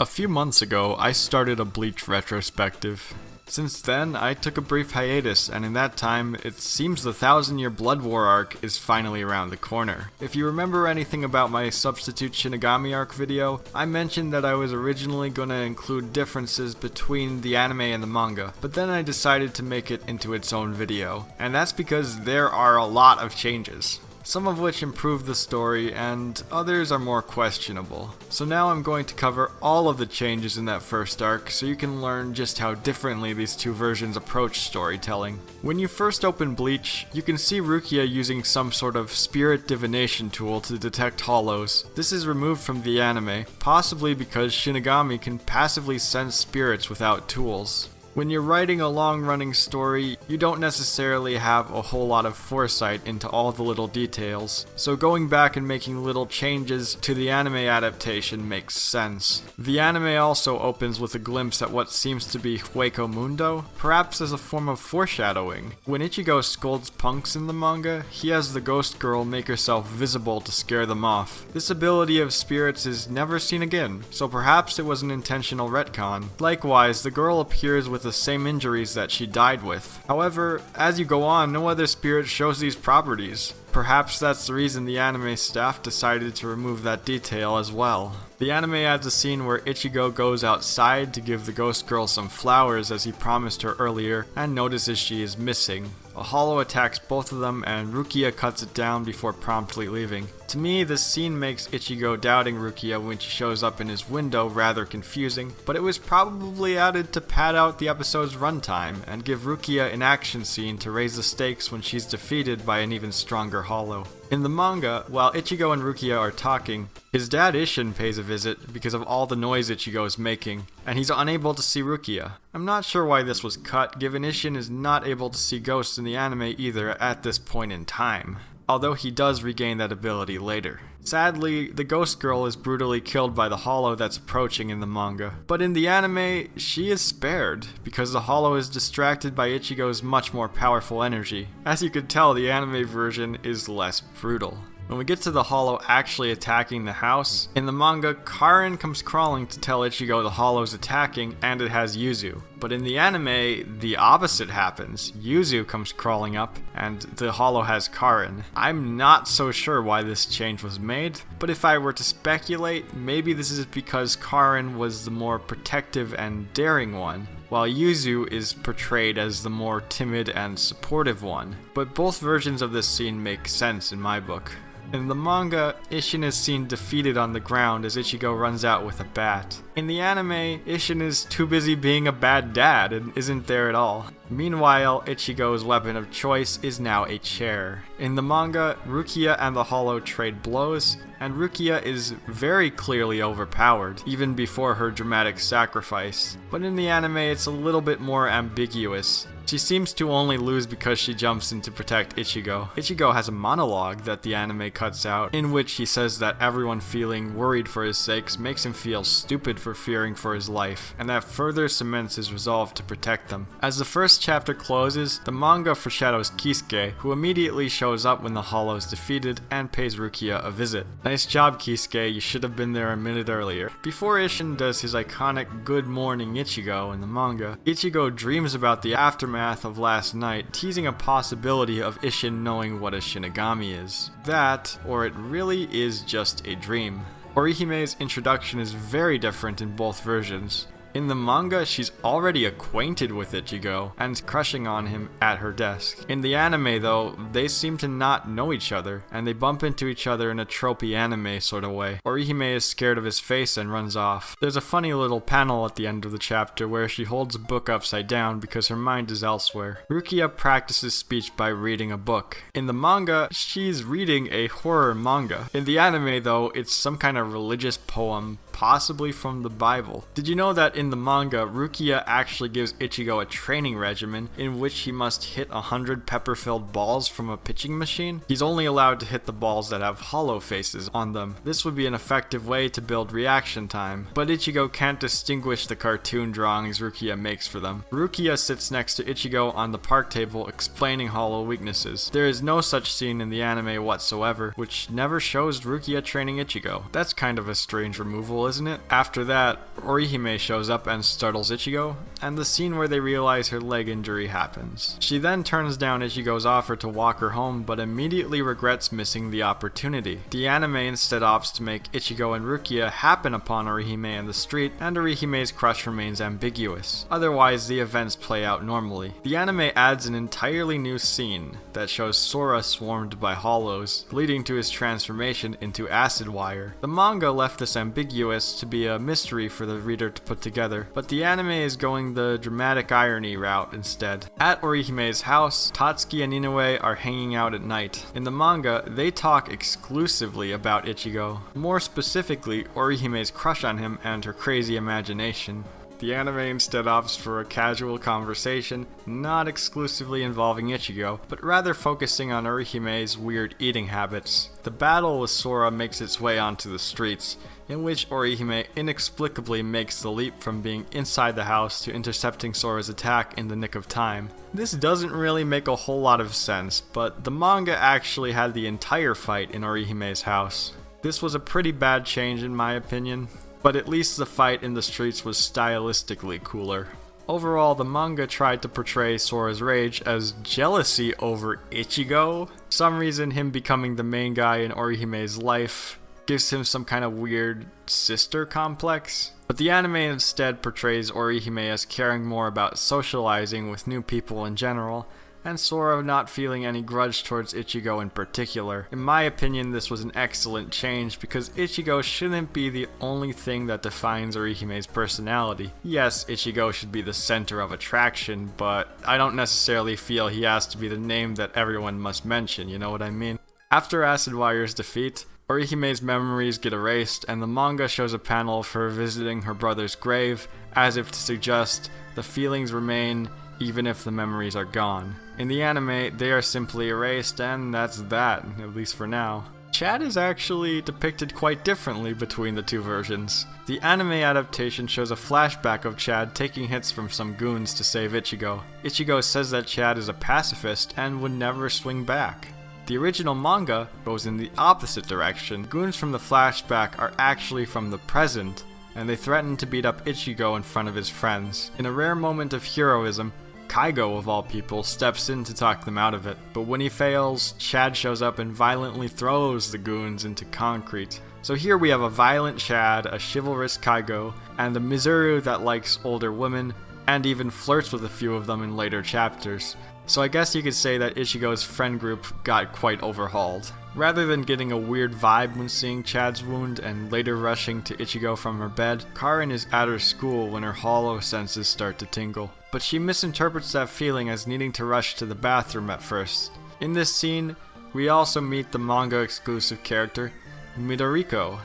A few months ago, I started a Bleach retrospective. Since then, I took a brief hiatus, and in that time, it seems the 1000-year Blood War arc is finally around the corner. If you remember anything about my Substitute Shinigami Arc video, I mentioned that I was originally gonna include differences between the anime and the manga, but then I decided to make it into its own video, and that's because there are a lot of changes. Some of which improve the story, and others are more questionable. So now I'm going to cover all of the changes in that first arc, so you can learn just how differently these two versions approach storytelling. When you first open Bleach, you can see Rukia using some sort of spirit divination tool to detect hollows. This is removed from the anime, possibly because Shinigami can passively sense spirits without tools. When you're writing a long-running story, you don't necessarily have a whole lot of foresight into all the little details, so going back and making little changes to the anime adaptation makes sense. The anime also opens with a glimpse at what seems to be Hueco Mundo, perhaps as a form of foreshadowing. When Ichigo scolds punks in the manga, he has the ghost girl make herself visible to scare them off. This ability of spirits is never seen again, so perhaps it was an intentional retcon. Likewise, the girl appears with the same injuries that she died with. However, as you go on, no other spirit shows these properties. Perhaps that's the reason the anime staff decided to remove that detail as well. The anime adds a scene where Ichigo goes outside to give the ghost girl some flowers as he promised her earlier, and notices she is missing. A hollow attacks both of them, and Rukia cuts it down before promptly leaving. To me, this scene makes Ichigo doubting Rukia when she shows up in his window rather confusing, but it was probably added to pad out the episode's runtime, and give Rukia an action scene to raise the stakes when she's defeated by an even stronger hollow. In the manga, while Ichigo and Rukia are talking, his dad Isshin pays a visit because of all the noise Ichigo is making, and he's unable to see Rukia. I'm not sure why this was cut, given Isshin is not able to see ghosts in the anime either at this point in time, although he does regain that ability later. Sadly, the ghost girl is brutally killed by the hollow that's approaching in the manga, but in the anime, she is spared, because the hollow is distracted by Ichigo's much more powerful energy. As you could tell, the anime version is less brutal. When we get to the hollow actually attacking the house, in the manga, Karin comes crawling to tell Ichigo the hollow's attacking, and it has Yuzu. But in the anime, the opposite happens. Yuzu comes crawling up, and the hollow has Karin. I'm not so sure why this change was made, but if I were to speculate, maybe this is because Karin was the more protective and daring one, while Yuzu is portrayed as the more timid and supportive one. But both versions of this scene make sense in my book. In the manga, Isshin is seen defeated on the ground as Ichigo runs out with a bat. In the anime, Isshin is too busy being a bad dad and isn't there at all. Meanwhile, Ichigo's weapon of choice is now a chair. In the manga, Rukia and the hollow trade blows, and Rukia is very clearly overpowered, even before her dramatic sacrifice. But in the anime, it's a little bit more ambiguous. She seems to only lose because she jumps in to protect Ichigo. Ichigo has a monologue that the anime cuts out, in which he says that everyone feeling worried for his sakes makes him feel stupid for fearing for his life, and that further cements his resolve to protect them. As the first chapter closes, the manga foreshadows Kisuke, who immediately shows up when the hollow is defeated and pays Rukia a visit. Nice job, Kisuke, you should have been there a minute earlier. Before Isshin does his iconic Good Morning Ichigo in the manga, Ichigo dreams about the aftermath of last night, teasing a possibility of Isshin knowing what a Shinigami is. That, or it really is just a dream. Orihime's introduction is very different in both versions. In the manga, she's already acquainted with Ichigo and crushing on him at her desk. In the anime though, they seem to not know each other, and they bump into each other in a tropey anime sort of way. Orihime is scared of his face and runs off. There's a funny little panel at the end of the chapter where she holds a book upside down because her mind is elsewhere. Rukia practices speech by reading a book. In the manga, she's reading a horror manga. In the anime though, it's some kind of religious poem, possibly from the Bible. Did you know that in the manga, Rukia actually gives Ichigo a training regimen in which he must hit 100 pepper-filled balls from a pitching machine? He's only allowed to hit the balls that have hollow faces on them. This would be an effective way to build reaction time, but Ichigo can't distinguish the cartoon drawings Rukia makes for them. Rukia sits next to Ichigo on the park table explaining hollow weaknesses. There is no such scene in the anime whatsoever, which never shows Rukia training Ichigo. That's kind of a strange removal, isn't it? After that, Orihime shows up and startles Ichigo, and the scene where they realize her leg injury happens. She then turns down Ichigo's offer to walk her home, but immediately regrets missing the opportunity. The anime instead opts to make Ichigo and Rukia happen upon Orihime in the street, and Orihime's crush remains ambiguous. Otherwise, the events play out normally. The anime adds an entirely new scene that shows Sora swarmed by hollows, leading to his transformation into acid wire. The manga left this ambiguous to be a mystery for the reader to put together, but the anime is going the dramatic irony route instead. At Orihime's house, Tatsuki and Inoue are hanging out at night. In the manga, they talk exclusively about Ichigo, more specifically Orihime's crush on him and her crazy imagination. The anime instead opts for a casual conversation, not exclusively involving Ichigo, but rather focusing on Orihime's weird eating habits. The battle with Sora makes its way onto the streets, in which Orihime inexplicably makes the leap from being inside the house to intercepting Sora's attack in the nick of time. This doesn't really make a whole lot of sense, but the manga actually had the entire fight in Orihime's house. This was a pretty bad change in my opinion, but at least the fight in the streets was stylistically cooler. Overall, the manga tried to portray Sora's rage as jealousy over Ichigo. For some reason, him becoming the main guy in Orihime's life gives him some kind of weird sister complex. But the anime instead portrays Orihime as caring more about socializing with new people in general, and Sora not feeling any grudge towards Ichigo in particular. In my opinion, this was an excellent change because Ichigo shouldn't be the only thing that defines Orihime's personality. Yes, Ichigo should be the center of attraction, but I don't necessarily feel he has to be the name that everyone must mention, you know what I mean? After Acid Wire's defeat, Orihime's memories get erased, and the manga shows a panel of her visiting her brother's grave, as if to suggest the feelings remain even if the memories are gone. In the anime, they are simply erased, and that's that, at least for now. Chad is actually depicted quite differently between the two versions. The anime adaptation shows a flashback of Chad taking hits from some goons to save Ichigo. Ichigo says that Chad is a pacifist and would never swing back. The original manga goes in the opposite direction. Goons from the flashback are actually from the present, and they threaten to beat up Ichigo in front of his friends. In a rare moment of heroism, Kaigo, of all people, steps in to talk them out of it, but when he fails, Chad shows up and violently throws the goons into concrete. So here we have a violent Chad, a chivalrous Kaigo, and a Mizuru that likes older women, and even flirts with a few of them in later chapters. So I guess you could say that Ichigo's friend group got quite overhauled. Rather than getting a weird vibe when seeing Chad's wound and later rushing to Ichigo from her bed, Karin is at her school when her hollow senses start to tingle. But she misinterprets that feeling as needing to rush to the bathroom at first. In this scene, we also meet the manga-exclusive character, Midoriko,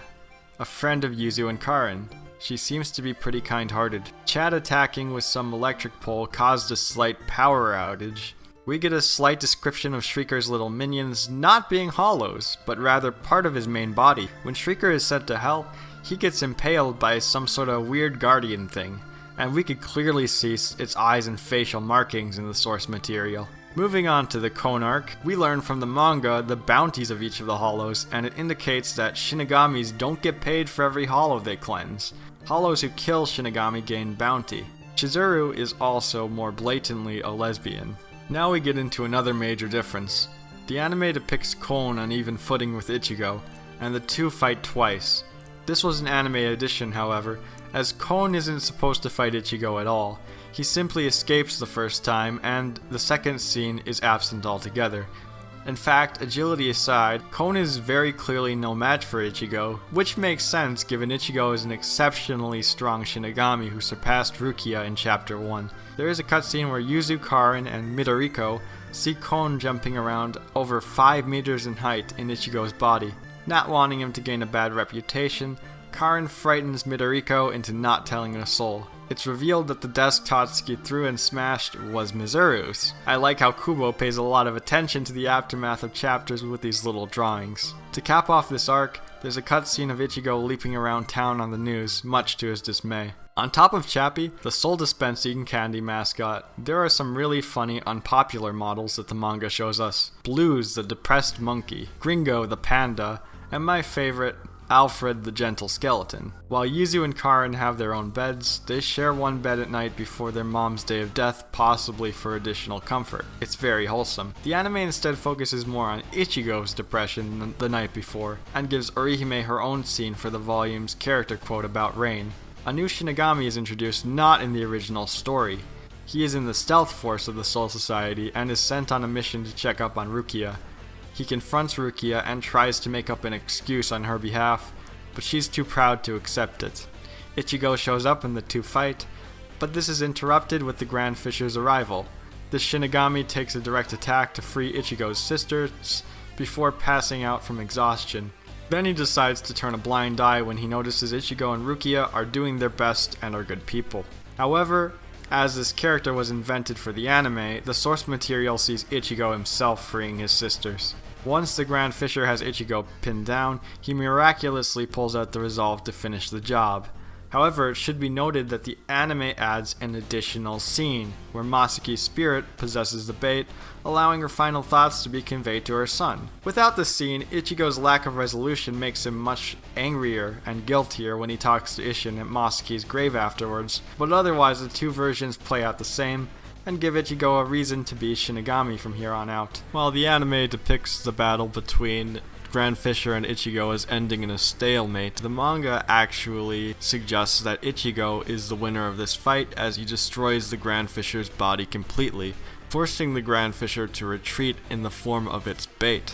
a friend of Yuzu and Karin. She seems to be pretty kind-hearted. Chad attacking with some electric pole caused a slight power outage. We get a slight description of Shrieker's little minions not being hollows, but rather part of his main body. When Shrieker is sent to hell, he gets impaled by some sort of weird guardian thing, and we could clearly see its eyes and facial markings in the source material. Moving on to the Kon arc, we learn from the manga the bounties of each of the hollows, and it indicates that Shinigamis don't get paid for every hollow they cleanse. Hollows who kill Shinigami gain bounty. Chizuru is also more blatantly a lesbian. Now we get into another major difference. The anime depicts Kon on even footing with Ichigo, and the two fight twice. This was an anime addition, however, as Kon isn't supposed to fight Ichigo at all. He simply escapes the first time, and the second scene is absent altogether. In fact, agility aside, Kon is very clearly no match for Ichigo, which makes sense given Ichigo is an exceptionally strong Shinigami who surpassed Rukia in Chapter 1. There is a cutscene where Yuzu, Karin, and Midoriko see Kon jumping around over 5 meters in height in Ichigo's body. Not wanting him to gain a bad reputation, Karin frightens Midoriko into not telling a soul. It's revealed that the desk Tatsuki threw and smashed was Mizuru's. I like how Kubo pays a lot of attention to the aftermath of chapters with these little drawings. To cap off this arc, there's a cutscene of Ichigo leaping around town on the news, much to his dismay. On top of Chappie, the soul dispensing candy mascot, there are some really funny unpopular models that the manga shows us. Blues, the depressed monkey, Gringo, the panda, and my favorite, Alfred the Gentle Skeleton. While Yuzu and Karen have their own beds, they share one bed at night before their mom's day of death, possibly for additional comfort. It's very wholesome. The anime instead focuses more on Ichigo's depression the night before, and gives Orihime her own scene for the volume's character quote about rain. A new Shinigami is introduced not in the original story. He is in the stealth force of the Soul Society and is sent on a mission to check up on Rukia. He confronts Rukia and tries to make up an excuse on her behalf, but she's too proud to accept it. Ichigo shows up and the two fight, but this is interrupted with the Grand Fisher's arrival. The Shinigami takes a direct attack to free Ichigo's sisters before passing out from exhaustion. Then he decides to turn a blind eye when he notices Ichigo and Rukia are doing their best and are good people. However, as this character was invented for the anime, the source material sees Ichigo himself freeing his sisters. Once the Grand Fisher has Ichigo pinned down, he miraculously pulls out the resolve to finish the job. However, it should be noted that the anime adds an additional scene, where Masuki's spirit possesses the bait, allowing her final thoughts to be conveyed to her son. Without this scene, Ichigo's lack of resolution makes him much angrier and guiltier when he talks to Isshin at Masuki's grave afterwards, but otherwise the two versions play out the same, and give Ichigo a reason to be Shinigami from here on out. While the anime depicts the battle between Grand Fisher and Ichigo as ending in a stalemate, the manga actually suggests that Ichigo is the winner of this fight as he destroys the Grand Fisher's body completely, forcing the Grand Fisher to retreat in the form of its bait.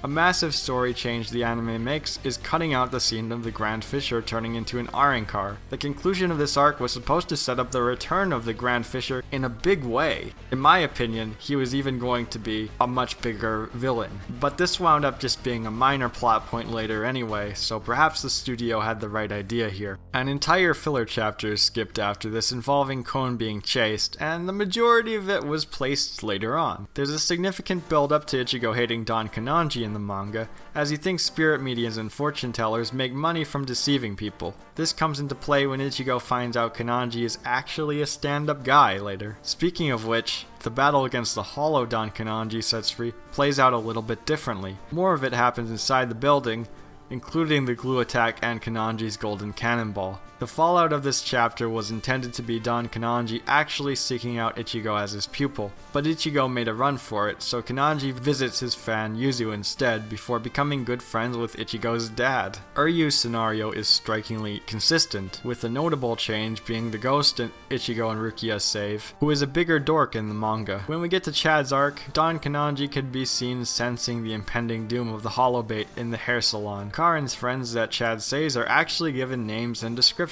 A massive story change the anime makes is cutting out the scene of the Grand Fisher turning into an Arrancar. The conclusion of this arc was supposed to set up the return of the Grand Fisher in a big way. In my opinion, he was even going to be a much bigger villain. But this wound up just being a minor plot point later anyway, so perhaps the studio had the right idea here. An entire filler chapter is skipped after this involving Kon being chased, and the majority of it was placed later on. There's a significant build up to Ichigo hating Don Kananji in the manga, as he thinks spirit mediums and fortune tellers make money from deceiving people. This comes into play when Ichigo finds out Kananji is actually a stand-up guy later. Speaking of which, the battle against the hollow Don Kananji sets free plays out a little bit differently. More of it happens inside the building, including the glue attack and Kananji's golden cannonball. The fallout of this chapter was intended to be Don Kananji actually seeking out Ichigo as his pupil, but Ichigo made a run for it, so Kananji visits his fan Yuzu instead before becoming good friends with Ichigo's dad. Uryu's scenario is strikingly consistent, with a notable change being the ghost Ichigo and Rukia save, who is a bigger dork in the manga. When we get to Chad's arc, Don Kananji could be seen sensing the impending doom of the hollow bait in the hair salon. Karen's friends that Chad saves are actually given names and descriptions.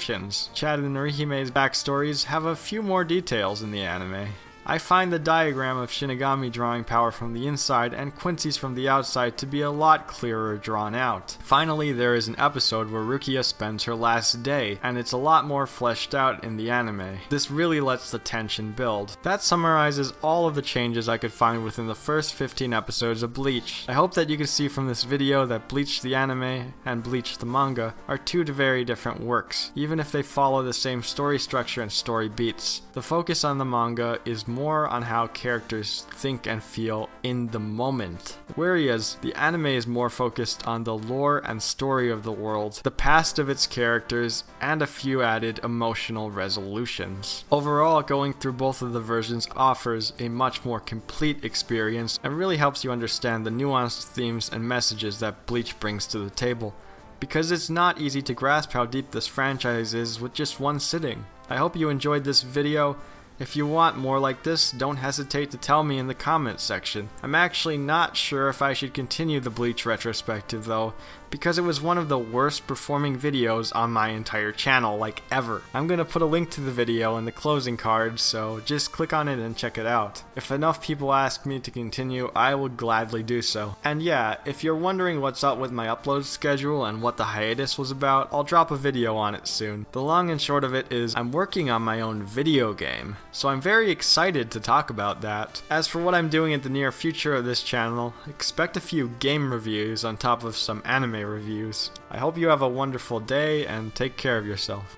Chad and Orihime's backstories have a few more details in the anime. I find the diagram of Shinigami drawing power from the inside and Quincy's from the outside to be a lot clearer drawn out. Finally, there is an episode where Rukia spends her last day, and it's a lot more fleshed out in the anime. This really lets the tension build. That summarizes all of the changes I could find within the first 15 episodes of Bleach. I hope that you can see from this video that Bleach the anime and Bleach the manga are two very different works, even if they follow the same story structure and story beats. The focus on the manga is more on how characters think and feel in the moment, whereas the anime is more focused on the lore and story of the world, the past of its characters, and a few added emotional resolutions. Overall, going through both of the versions offers a much more complete experience and really helps you understand the nuanced themes and messages that Bleach brings to the table, because it's not easy to grasp how deep this franchise is with just one sitting. I hope you enjoyed this video. If you want more like this, don't hesitate to tell me in the comments section. I'm actually not sure if I should continue the Bleach retrospective though, because it was one of the worst performing videos on my entire channel, like ever. I'm gonna put a link to the video in the closing card, so just click on it and check it out. If enough people ask me to continue, I will gladly do so. And yeah, if you're wondering what's up with my upload schedule and what the hiatus was about, I'll drop a video on it soon. The long and short of it is, I'm working on my own video game, so I'm very excited to talk about that. As for what I'm doing in the near future of this channel, expect a few game reviews on top of some anime reviews. I hope you have a wonderful day and take care of yourself.